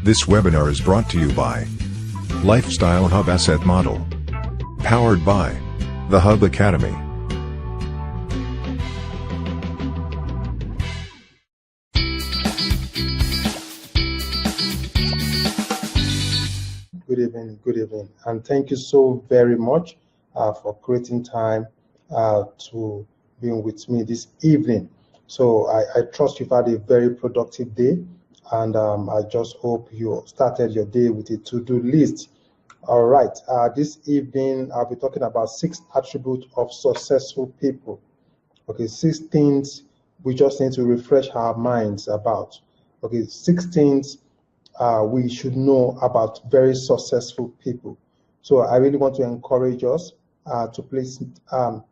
This webinar is brought to you by Lifestyle Hub Asset Model, powered by The Hub Academy. Good evening, and thank you so very much for creating time to be with me this evening. So I trust you've had a very productive day, and I just hope you started your day with a to-do list. All right, this evening I'll be talking about 6 attributes of successful people. Okay, 6 things we just need to refresh our minds about. Okay, 6 things we should know about very successful people. So I really want to encourage us to please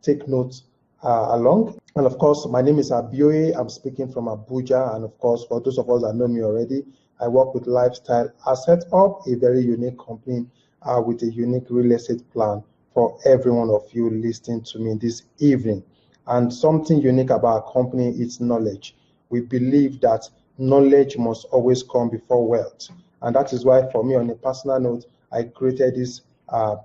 take notes along. And of course, my name is Abioye. I'm speaking from Abuja. And of course, for those of us that know me already, I work with Lifestyle Asset Hub, a very unique company with a unique real estate plan for every one of you listening to me this evening. And something unique about our company is knowledge. We believe that knowledge must always come before wealth. And that is why, for me, on a personal note, I created this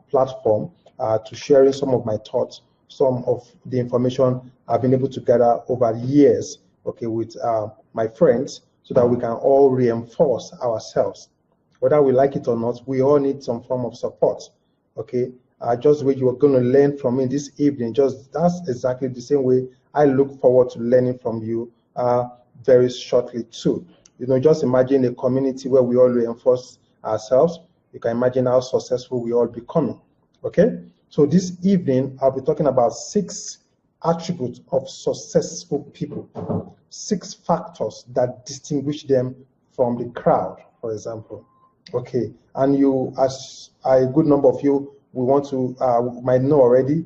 platform to sharing some of my thoughts, some of the information I've been able to gather over years, okay, with my friends, so that we can all reinforce ourselves. Whether we like it or not, we all need some form of support, okay? Just the way you are going to learn from me this evening, that's exactly the same way I look forward to learning from you very shortly too. You know, just imagine a community where we all reinforce ourselves. You can imagine how successful we all becoming. Okay, so this evening I'll be talking about 6 attributes of successful people, 6 factors that distinguish them from the crowd, for example. Okay, and you, as a good number of you, we want to might know already,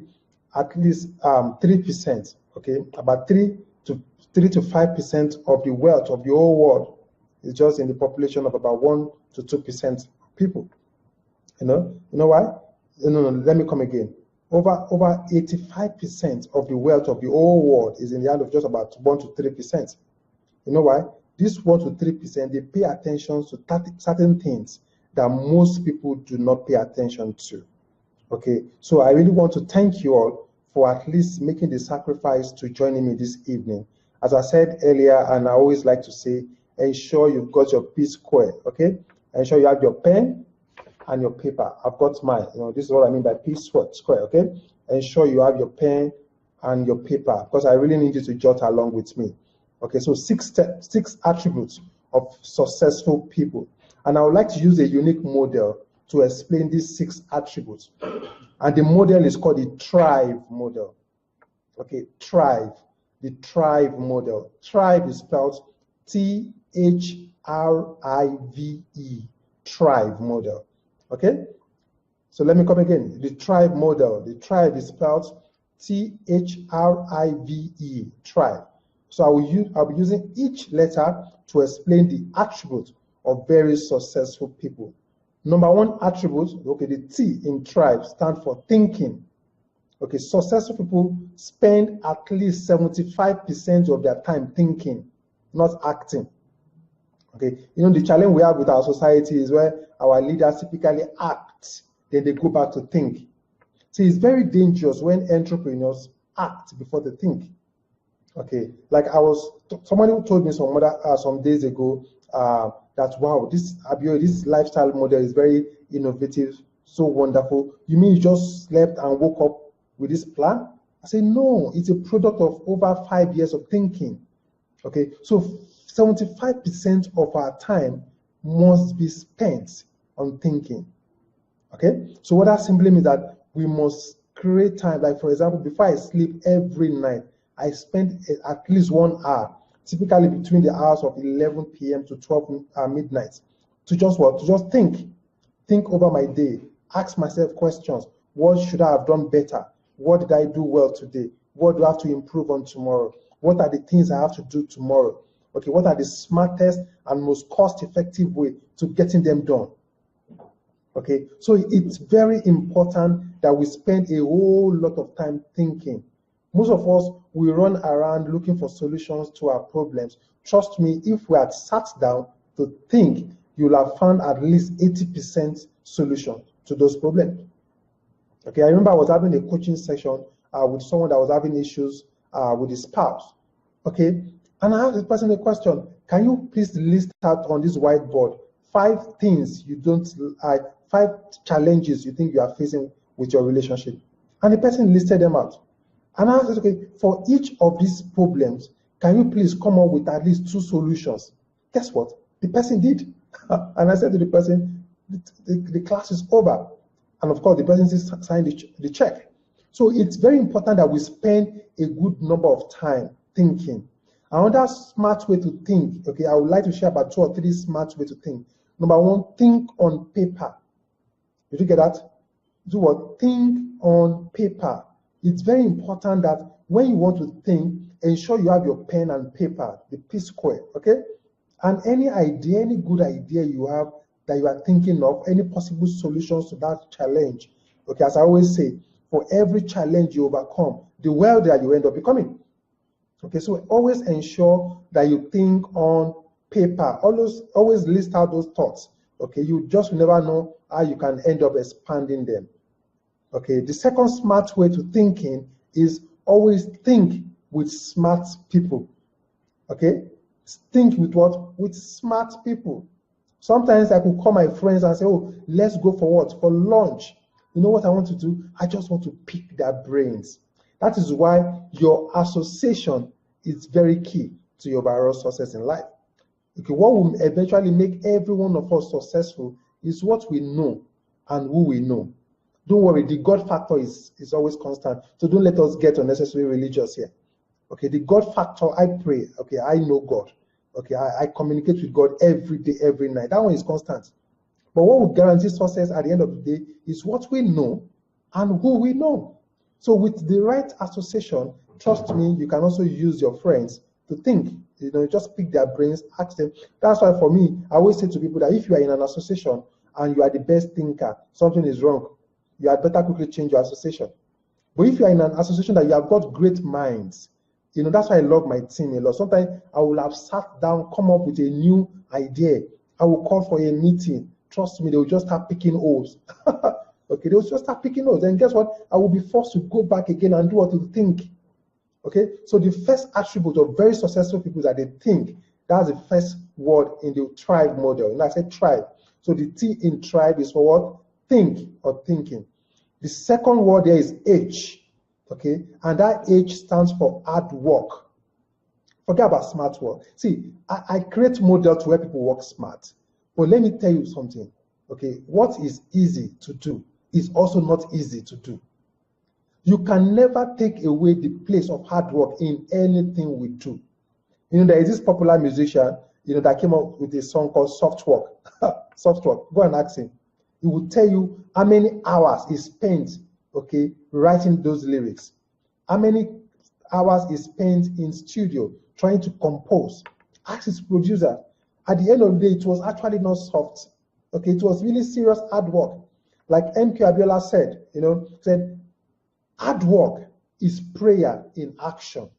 at least 3%. Okay, about 3 to 5% of the wealth of the whole world is just in the population of about 1 to 2% of people. You know why? No, let me come again. Over 85% of the wealth of the whole world is in the hand of just about 1 to 3%. You know why? This 1 to 3%, they pay attention to certain things that most people do not pay attention to. Okay, so I really want to thank you all for at least making the sacrifice to joining me this evening. As I said earlier, and I always like to say, ensure you've got your P square, okay? Ensure you have your pen and your paper. I've got mine. This is what I mean by P square, okay? Ensure you have your pen and your paper, because I really need you to jot along with me. Okay, so 6 attributes of successful people. And I would like to use a unique model to explain these 6 attributes. And the model is called the Thrive model. Okay, Thrive. The Thrive model. Thrive is spelled Thrive, Thrive model. Okay? So let me come again. The Thrive model. The Thrive is spelled Thrive, Thrive. So I'll be using each letter to explain the attributes of very successful people. Number 1 attribute, okay, the T in Thrive stands for thinking. Okay, successful people spend at least 75% of their time thinking, not acting. Okay, the challenge we have with our society is where our leaders typically act, then they go back to think. See, it's very dangerous when entrepreneurs act before they think. Okay, like somebody who told me some days ago that, wow, this lifestyle model is very innovative, so wonderful. You mean you just slept and woke up with this plan? I say, no, it's a product of over 5 years of thinking. Okay, so 75% of our time must be spent on thinking. Okay, so what that simply means that we must create time. Like, for example, before I sleep every night, I spend at least 1 hour, typically between the hours of 11 p.m. to 12 midnight, to just what? To just think over my day, ask myself questions. What should I have done better? What did I do well today? What do I have to improve on tomorrow? What are the things I have to do tomorrow? Okay, what are the smartest and most cost-effective way to getting them done? Okay, so it's very important that we spend a whole lot of time thinking. Most of us, we run around looking for solutions to our problems. Trust me, if we had sat down to think, you'll have found at least 80% solution to those problems. Okay, I remember I was having a coaching session with someone that was having issues with his spouse. Okay, and I asked the person a question: can you please list out on this whiteboard 5 things you don't like, 5 challenges you think you are facing with your relationship? And the person listed them out. And I asked, okay, for each of these problems, can you please come up with at least 2 solutions? Guess what? The person did. And I said to the person, the class is over. And of course, the person signed the check. So it's very important that we spend a good number of time thinking. Another smart way to think, okay, I would like to share about 2 or 3 smart ways to think. Number 1, think on paper. Did you get that? Do what? Think on paper. It's very important that when you want to think, ensure you have your pen and paper, the P square, okay? And any idea, any good idea you have that you are thinking of, any possible solutions to that challenge, okay, as I always say, for every challenge you overcome, the wealthier you end up becoming. Okay, so always ensure that you think on paper. Always list out those thoughts. Okay, you just never know how you can end up expanding them. Okay, the second smart way to thinking is always think with smart people. Okay, think with what? With smart people. Sometimes I could call my friends and say, oh, let's go for what? For lunch. You know what I want to do? I just want to pick their brains. That is why your association is very key to your overall success in life. Okay, what will eventually make every one of us successful is what we know and who we know. Don't worry, the God factor is always constant. So don't let us get unnecessarily religious here. Okay, the God factor, I pray. Okay, I know God. Okay, I communicate with God every day, every night. That one is constant. But what will guarantee success at the end of the day is what we know and who we know. So with the right association, trust me, you can also use your friends to think. You know, just pick their brains, ask them. That's why for me, I always say to people that if you are in an association and you are the best thinker, something is wrong. You had better quickly change your association. But if you are in an association that you have got great minds, you know, that's why I love my team a lot. Sometimes I will have sat down, come up with a new idea. I will call for a meeting. Trust me, they will just start picking holes. Okay, they will just start picking holes. And guess what? I will be forced to go back again and do what to think. Okay, so the first attribute of very successful people is that they think. That's the first word in the tribe model. And I said tribe. So the T in tribe is for what? Think or thinking. The second word there is H. Okay, and that H stands for hard work. Forget about smart work. See, I create models where people work smart. But let me tell you something. Okay, what is easy to do is also not easy to do. You can never take away the place of hard work in anything we do. You know, there is this popular musician, you know, that came up with a song called Soft Work. Soft Work. Go and ask him. He will tell you how many hours he spent, okay, writing those lyrics. How many hours he spent in studio trying to compose. Ask his producer. At the end of the day, it was actually not soft. Okay, it was really serious hard work. Like M.K. Abiola said, you know, said, hard work is prayer in action.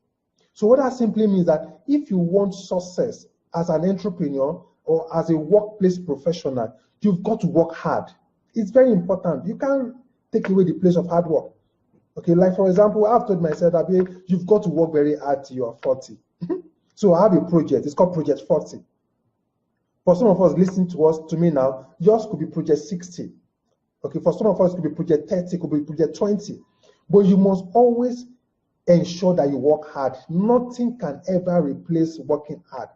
So what that simply means that if you want success as an entrepreneur or as a workplace professional, you've got to work hard. It's very important. You can't take away the place of hard work. Okay, like for example, I've told myself that you've got to work very hard till you're 40. So I have a project. It's called Project 40. For some of us listening to me now, yours could be Project 60. Okay, for some of us, it could be Project 30, it could be Project 20. But you must always ensure that you work hard. Nothing can ever replace working hard.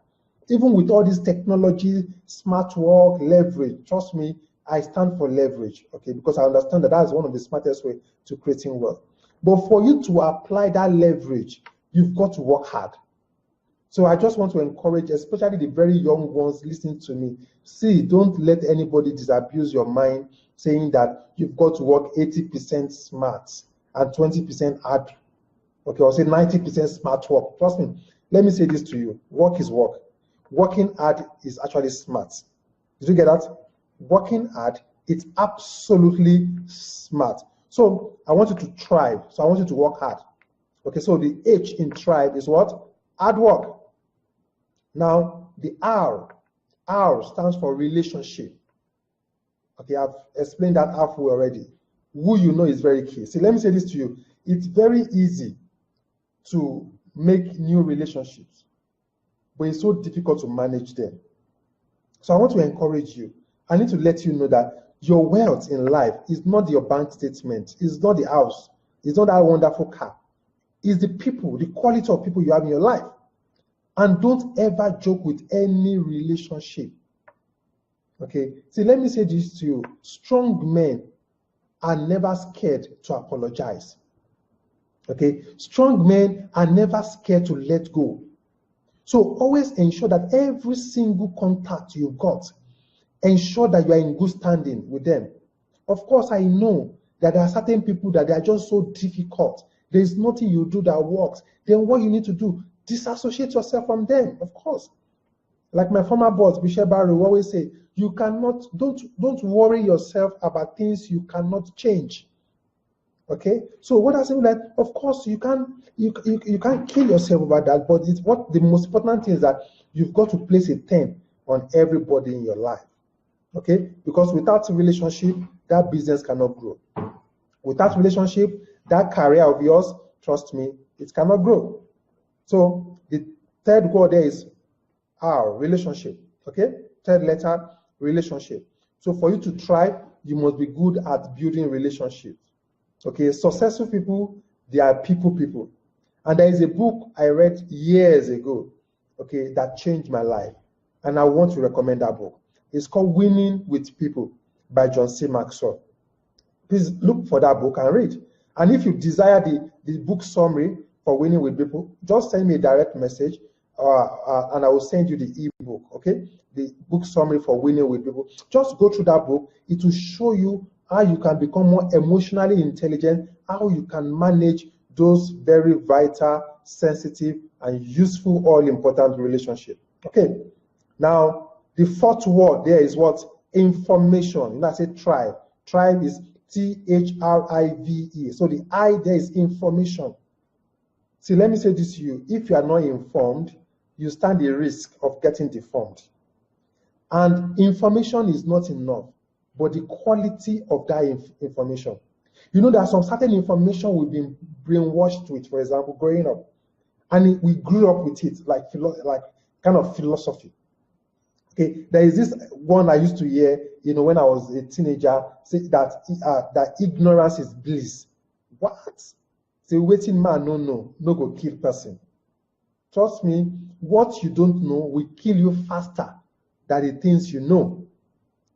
Even with all this technology, smart work, leverage, trust me, I stand for leverage, okay, because I understand that that is one of the smartest ways to creating wealth. But for you to apply that leverage, you've got to work hard. So I just want to encourage, especially the very young ones listening to me, see, don't let anybody disabuse your mind saying that you've got to work 80% smart and 20% hard, okay, or say 90% smart work. Trust me, let me say this to you, work is work. Working hard is actually smart. Did you get that? Working hard, it's absolutely smart. So I want you to thrive. So I want you to work hard. Okay, so the H in thrive is what? Hard work. Now, the R R stands for relationship. Okay, I've explained that halfway already. Who you know is very key. See, let me say this to you. It's very easy to make new relationships, but it's so difficult to manage them. So I want to encourage you. I need to let you know that your wealth in life is not your bank statement. It's not the house. It's not that wonderful car. It's the people, the quality of people you have in your life. And don't ever joke with any relationship. Okay? See, let me say this to you. Strong men are never scared to apologize. Okay? Strong men are never scared to let go. So always ensure that every single contact you've got, ensure that you are in good standing with them. Of course, I know that there are certain people that they are just so difficult. There is nothing you do that works. Then what you need to do, disassociate yourself from them, of course. Like my former boss, Bishop Barry, always say, you cannot, don't worry yourself about things you cannot change. Okay, so what I say that, of course, you can't kill yourself about that, but it's what the most important thing is that you've got to place a 10 on everybody in your life. Okay, because without a relationship, that business cannot grow. Without relationship, that career of yours, trust me, it cannot grow. So the third word there is R, relationship. Okay, third letter, relationship. So for you to thrive, you must be good at building relationships. Okay, successful people, they are people. And there is a book I read years ago, okay, that changed my life. And I want to recommend that book. It's called Winning with People by John C. Maxwell. Please look for that book and read. And if you desire the book summary for Winning with People, just send me a direct message and I will send you the ebook, okay? The book summary for Winning with People. Just go through that book. It will show you how you can become more emotionally intelligent, how you can manage those very vital, sensitive, and useful, all-important relationships. Okay, now the fourth word there is what? Information. You know, I say tribe. Tribe is THRIVE. So the I there is information. See, let me say this to you. If you are not informed, you stand the risk of getting deformed. And information is not enough, but the quality of that information. You know, there are some certain information we've been brainwashed with, for example, growing up. And we grew up with it, like kind of philosophy. Okay, there is this one I used to hear, you know, when I was a teenager, say that ignorance is bliss. What? Say, waiting man, no go kill person. Trust me, what you don't know will kill you faster than the things you know.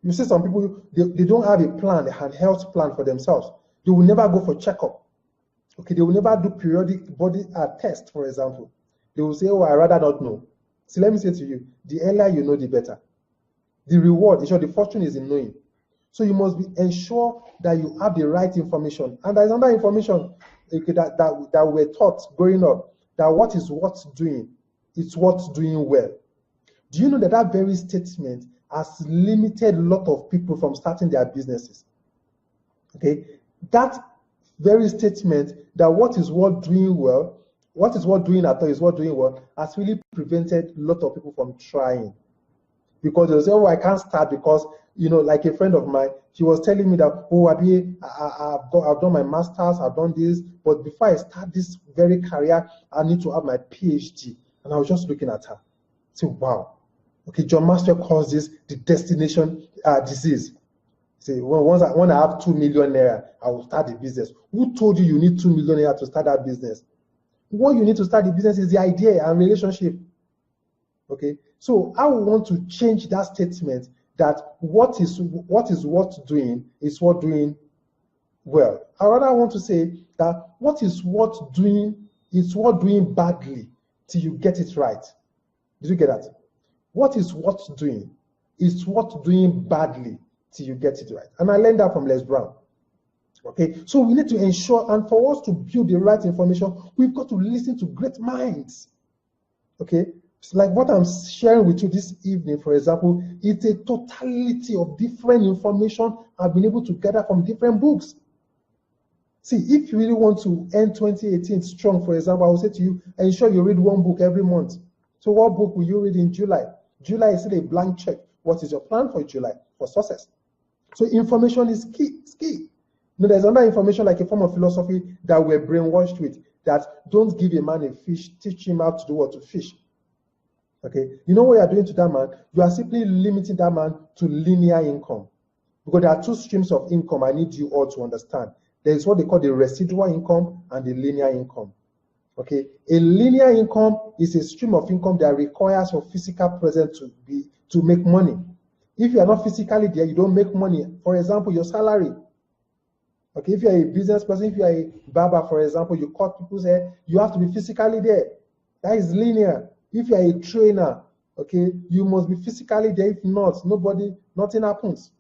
You see some people, they don't have a plan, a health plan for themselves. They will never go for checkup. Okay, they will never do periodic body test, for example. They will say, oh, I rather not know. See, let me say to you, the earlier you know, the better. The reward, the fortune is in knowing. So you must ensure that you have the right information. And there is another information that we're taught growing up, that what is worth doing, it's worth doing well. Do you know that very statement has limited a lot of people from starting their businesses? Okay, that very statement that what is worth doing well, what is worth doing at all is worth doing well, has really prevented a lot of people from trying. Because they'll say, oh, I can't start because, you know, like a friend of mine, she was telling me that, oh, I've done my master's, I've done this, but before I start this very career, I need to have my PhD. And I was just looking at her. Say, wow. Okay, John Maxwell calls this the destination disease. Say, when I have 2 million naira, I will start the business. Who told you need 2 million naira to start that business? What you need to start the business is the idea and relationship. Okay, so I would want to change that statement that what is worth doing is worth doing well. I rather want to say that what is worth doing is worth doing badly till you get it right. Did you get that? What is worth doing is worth doing badly till you get it right. And I learned that from Les Brown. Okay, so we need to ensure, and for us to build the right information, we've got to listen to great minds. Okay, it's like what I'm sharing with you this evening, for example, it's a totality of different information I've been able to gather from different books. See, if you really want to end 2018 strong, for example, I will say to you, ensure you read one book every month. So what book will you read in July? July is still a blank check. What is your plan for July, for success? So information is key. It's key. There's another information like a form of philosophy that we're brainwashed with, that don't give a man a fish, teach him how to do what to fish. Okay, you know what you are doing to that man? You are simply limiting that man to linear income. Because there are two streams of income I need you all to understand. There is what they call the residual income and the linear income. Okay, a linear income is a stream of income that requires your physical presence to make money. If you are not physically there, you don't make money. For example, your salary. Okay, if you are a business person, if you are a barber, for example, you cut people's hair, you have to be physically there. That is linear. If you are a trainer, okay, you must be physically there. If not, nothing happens.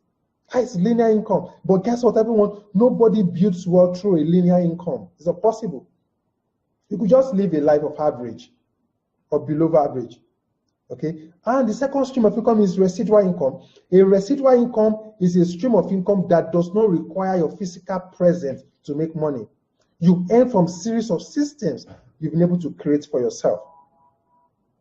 That is linear income. But guess what, everyone? Nobody builds wealth through a linear income. It's not possible. You could just live a life of average or below average. Okay, and the second stream of income is residual income. A residual income is a stream of income that does not require your physical presence to make money. You earn from series of systems you've been able to create for yourself.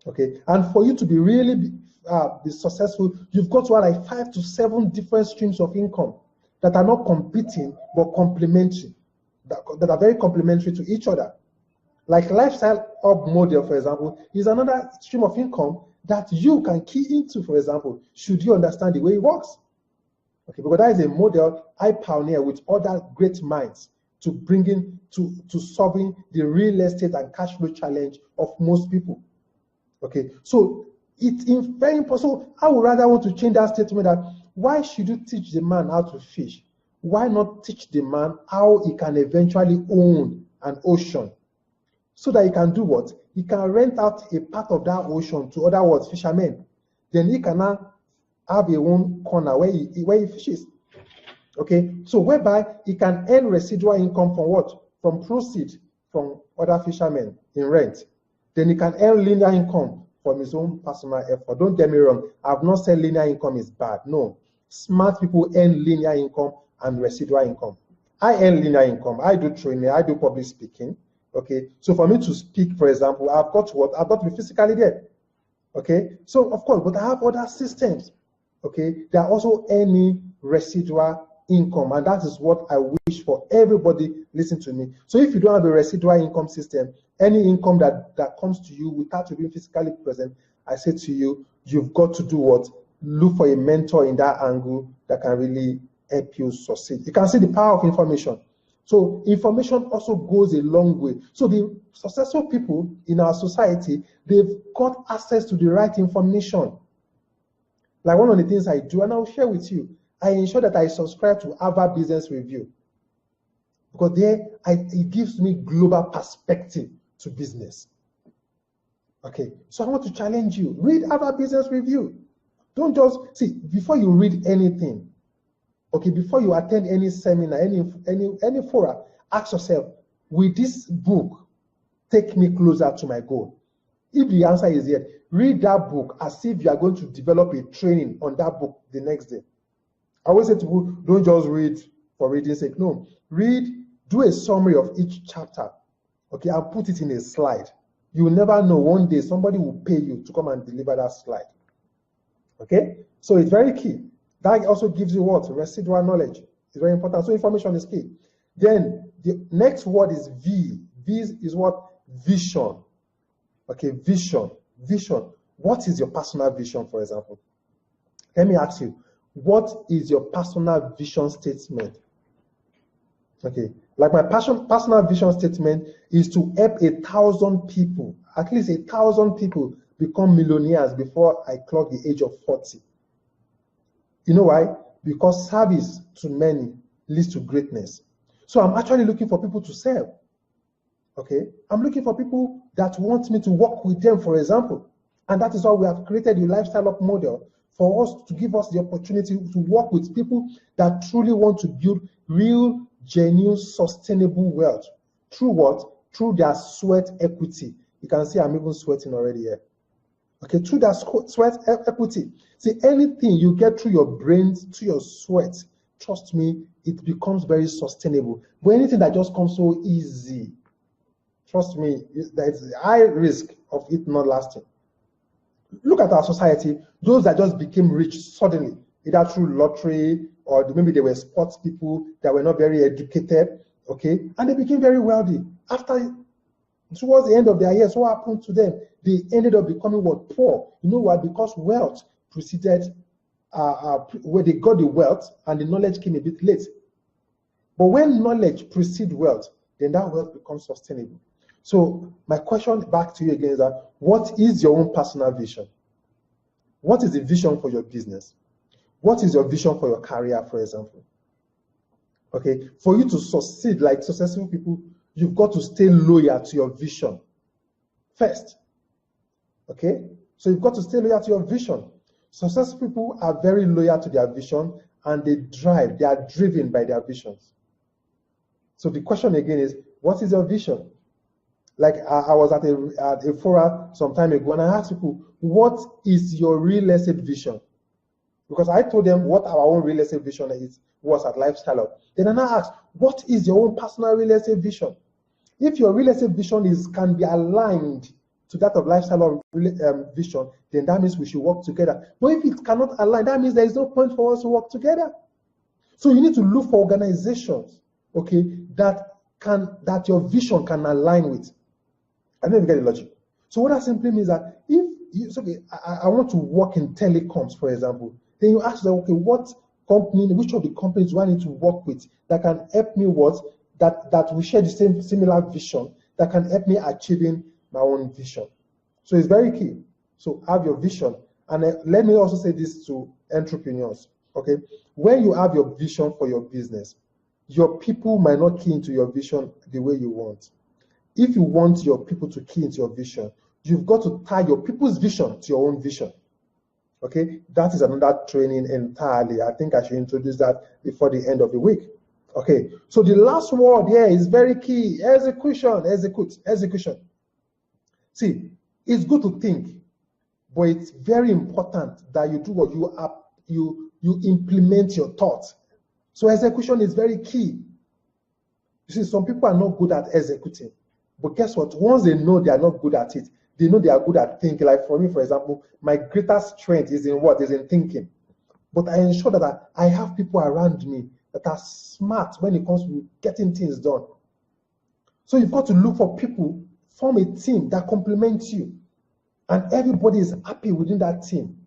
Okay, and for you to be really be successful, you've got to have like 5 to 7 different streams of income that are not competing but complementary, that are very complementary to each other. Like Lifestyle Hub model, for example, is another stream of income that you can key into, for example, should you understand the way it works. Okay, because that is a model I pioneer with other great minds to bring in to solving the real estate and cash flow challenge of most people. Okay, so it's very impossible. I would rather want to change that statement that why should you teach the man how to fish? Why not teach the man how he can eventually own an ocean? So that he can do what? He can rent out a part of that ocean to other fishermen. Then he can now have a own corner where he fishes. Okay, so whereby he can earn residual income from what? From proceeds from other fishermen in rent. Then he can earn linear income from his own personal effort. Don't get me wrong, I've not said linear income is bad. No, smart people earn linear income and residual income. I earn linear income. I do training, I do public speaking. Okay, so for me to speak, for example, I've got what? I've got to be physically there. Okay, so of course, but I have other systems. Okay, they are also earning residual income, and that is what I wish for everybody listening to me. So if you don't have a residual income system, any income that comes to you without you being physically present, I say to you, you've got to do what? Look for a mentor in that angle that can really help you succeed. You can see the power of information. So information also goes a long way. So the successful people in our society, they've got access to the right information. Like one of the things I do, and I'll share with you, I ensure that I subscribe to Harvard Business Review. Because there, it gives me global perspective to business. Okay, so I want to challenge you. Read Harvard Business Review. Don't just, see, before you read anything, okay, before you attend any seminar, any fora, ask yourself, will this book take me closer to my goal? If the answer is yes, read that book as if you are going to develop a training on that book the next day. I always say to people, don't just read for reading's sake. No, read, do a summary of each chapter, okay, and put it in a slide. You will never know, one day somebody will pay you to come and deliver that slide. Okay, so it's very key. That also gives you what? Residual knowledge. It's very important. So information is key. Then the next word is V. V is what? Vision. Okay, vision. Vision. What is your personal vision, for example? Let me ask you, what is your personal vision statement? Okay, like my personal vision statement is to help 1,000 people, at least 1,000 people, become millionaires before I clock the age of 40. You know why? Because service to many leads to greatness. So I'm actually looking for people to serve. Okay? I'm looking for people that want me to work with them, for example. And that is why we have created the Lifestyle Hub model for us to give us the opportunity to work with people that truly want to build real, genuine, sustainable wealth. Through what? Through their sweat equity. You can see I'm even sweating already here. Okay, through that sweat equity. See, anything you get through your brains, through your sweat, trust me, it becomes very sustainable. But anything that just comes so easy, trust me, there's a high risk of it not lasting. Look at our society, those that just became rich suddenly, either through lottery or maybe they were sports people that were not very educated, okay, and they became very wealthy. After, towards the end of their years, what happened to them? They ended up becoming what? Poor. You know why? Because wealth preceded, where they got the wealth and the knowledge came a bit late. But when knowledge precedes wealth, then that wealth becomes sustainable. So my question back to you again is that, what is your own personal vision? What is the vision for your business? What is your vision for your career, for example? Okay, for you to succeed like successful people, you've got to stay loyal to your vision first. Okay, so you've got to stay loyal to your vision. Successful people are very loyal to their vision and they are driven by their visions. So the question again is, what is your vision? Like I was at a forum some time ago and I asked people, what is your real estate vision? Because I told them what our own real estate vision was at Lifestyle Hub. Then I now asked, what is your own personal real estate vision? If your real estate vision can be aligned to that of Lifestyle Hub vision, then that means we should work together. But if it cannot align, that means there is no point for us to work together. So you need to look for organizations, okay, that your vision can align with. I don't even get the logic. So what that simply means that if okay, I want to work in telecoms, for example, then you ask them, okay, what company, which of the companies do I need to work with that can help me that we share the same similar vision that can help me achieving my own vision. So it's very key. So have your vision. And let me also say this to entrepreneurs, okay? When you have your vision for your business, your people might not key into your vision the way you want. If you want your people to key into your vision, you've got to tie your people's vision to your own vision. Okay, that is another training entirely. I think I should introduce that before the end of the week. Okay, so the last word here is very key. Execution, execution. See, it's good to think, but it's very important that you do what you implement your thoughts. So execution is very key. You see, some people are not good at executing. But guess what? Once they know they are not good at it, they know they are good at thinking. Like for me, for example, my greatest strength is in what? Is in thinking. But I ensure that I have people around me that are smart when it comes to getting things done. So you've got to look for people, form a team that complements you. And everybody is happy within that team.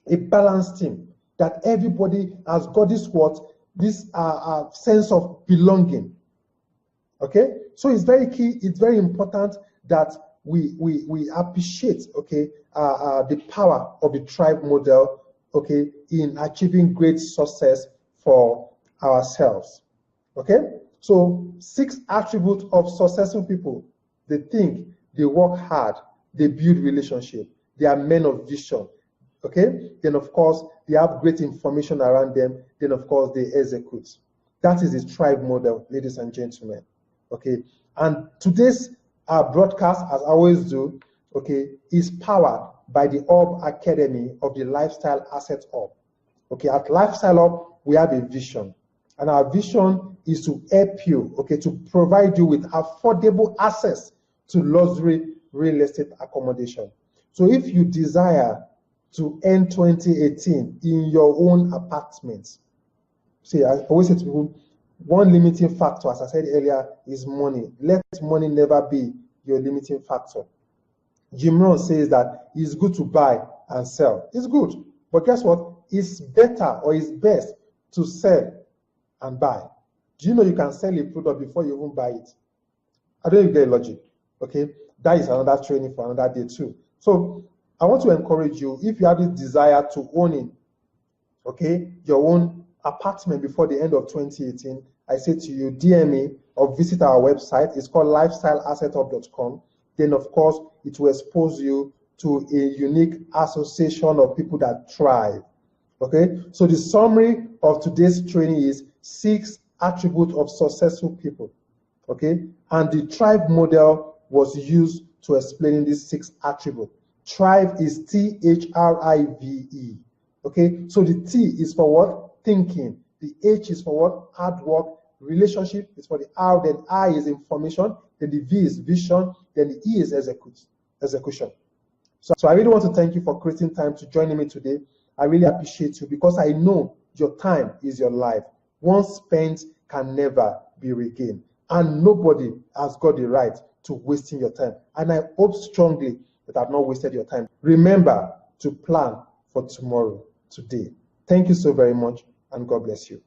A balanced team. That everybody has got this sense of belonging. Okay? So it's very key, it's very important that we appreciate, okay, the power of the tribe model, okay, in achieving great success for ourselves. Okay? So 6 attributes of successful people: they think, they work hard, they build relationship, they are men of vision. Okay? Then of course, they have great information around them. Then of course, they execute. That is the tribe model, ladies and gentlemen. Okay, and today's broadcast, as I always do, okay, is powered by the Hub Academy of the Lifestyle Asset Hub. Okay, at Lifestyle Hub, we have a vision, and our vision is to help you, okay, to provide you with affordable access to luxury real estate accommodation. So if you desire to end 2018 in your own apartments, see, I always say to people, one limiting factor, as I said earlier, is money. Let money never be your limiting factor. Jim Rohn says that it's good to buy and sell. It's good. But guess what? It's better or it's best to sell and buy. Do you know you can sell a product before you even buy it? I don't even get logic. Okay? That is another training for another day too. So I want to encourage you, if you have this desire to own your own apartment before the end of 2018, I say to you, DM me or visit our website. It's called lifestyleasset.com. Then, of course, it will expose you to a unique association of people that thrive. Okay? So the summary of today's training is 6 attributes of successful people. Okay? And the tribe model was used to explain these 6 attributes. Thrive is THRIVE. Okay? So the T is for what? Thinking. The H is for what? Hard work. Relationship is for the R. Then I is information. Then the V is vision. Then the E is execution. So I really want to thank you for creating time to join me today. I really appreciate you because I know your time is your life. Once spent can never be regained. And nobody has got the right to wasting your time. And I hope strongly that I've not wasted your time. Remember to plan for tomorrow, today. Thank you so very much, and God bless you.